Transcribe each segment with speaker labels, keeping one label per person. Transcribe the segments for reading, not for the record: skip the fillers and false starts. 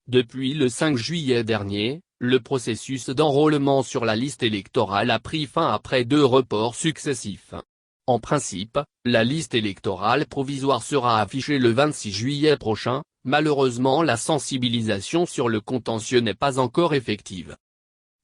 Speaker 1: Depuis le 5 juillet dernier, le processus d'enrôlement sur la liste électorale a pris fin après 2 reports successifs. En principe, la liste électorale provisoire sera affichée le 26 juillet prochain, malheureusement la sensibilisation sur le contentieux n'est pas encore effective.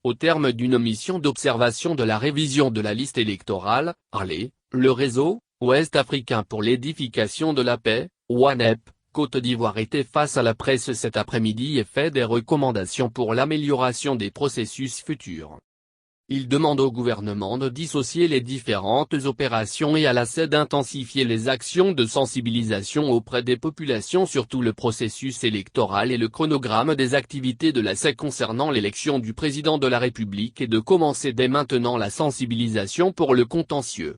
Speaker 1: Au terme d'une mission d'observation de la révision de la liste électorale, RLE, le réseau Ouest africain pour l'édification de la paix, ONEP, Côte d'Ivoire était face à la presse cet après-midi et fait des recommandations pour l'amélioration des processus futurs. Il demande au gouvernement de dissocier les différentes opérations et à la CED d'intensifier les actions de sensibilisation auprès des populations sur tout le processus électoral et le chronogramme des activités de la CED concernant l'élection du président de la République et de commencer dès maintenant la sensibilisation pour le contentieux.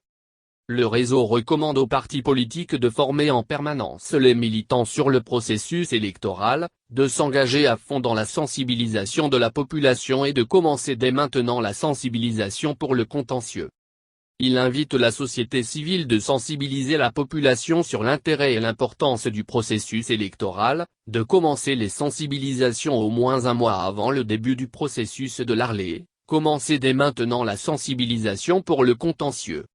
Speaker 1: Le réseau recommande aux partis politiques de former en permanence les militants sur le processus électoral, de s'engager à fond dans la sensibilisation de la population et de commencer dès maintenant la sensibilisation pour le contentieux. Il invite la société civile de sensibiliser la population sur l'intérêt et l'importance du processus électoral, de commencer les sensibilisations au moins un mois avant le début du processus de l'ARLE, commencer dès maintenant la sensibilisation pour le contentieux.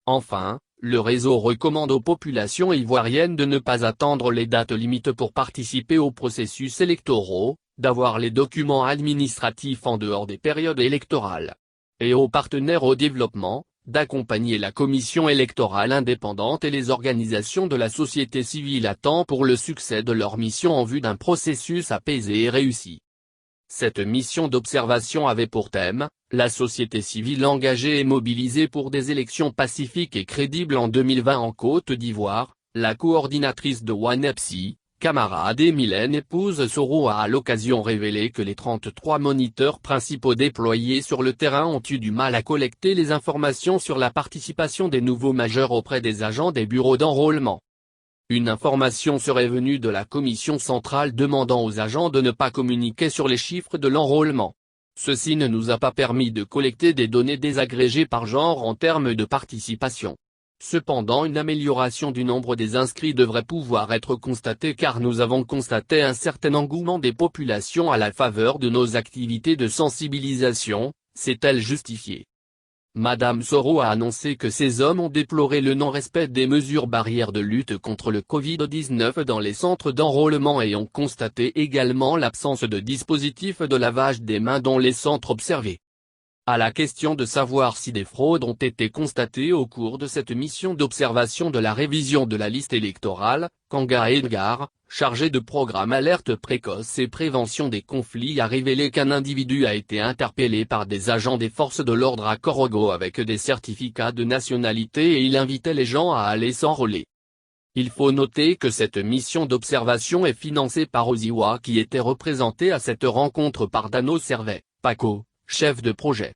Speaker 1: Enfin, le réseau recommande aux populations ivoiriennes de ne pas attendre les dates limites pour participer aux processus électoraux, d'avoir les documents administratifs en dehors des périodes électorales. Et aux partenaires au développement, d'accompagner la commission électorale indépendante et les organisations de la société civile à temps pour le succès de leur mission en vue d'un processus apaisé et réussi. Cette mission d'observation avait pour thème, la société civile engagée et mobilisée pour des élections pacifiques et crédibles en 2020 en Côte d'Ivoire. La coordinatrice de ONEPSI, camarade Mylène épouse Soro a à l'occasion révélé que les 33 moniteurs principaux déployés sur le terrain ont eu du mal à collecter les informations sur la participation des nouveaux majeurs auprès des agents des bureaux d'enrôlement. Une information serait venue de la commission centrale demandant aux agents de ne pas communiquer sur les chiffres de l'enrôlement. Ceci ne nous a pas permis de collecter des données désagrégées par genre en termes de participation. Cependant, une amélioration du nombre des inscrits devrait pouvoir être constatée car nous avons constaté un certain engouement des populations à la faveur de nos activités de sensibilisation, s'est-elle justifiée. Madame Soro a annoncé que ces hommes ont déploré le non-respect des mesures barrières de lutte contre le Covid-19 dans les centres d'enrôlement et ont constaté également l'absence de dispositifs de lavage des mains dans les centres observés. À la question de savoir si des fraudes ont été constatées au cours de cette mission d'observation de la révision de la liste électorale, Kanga Edgar, chargé de programme alerte précoce et prévention des conflits a révélé qu'un individu a été interpellé par des agents des forces de l'ordre à Korogo avec des certificats de nationalité et il invitait les gens à aller s'enrôler. Il faut noter que cette mission d'observation est financée par Oziwa qui était représenté à cette rencontre par Dano Servet, Paco, chef de projet.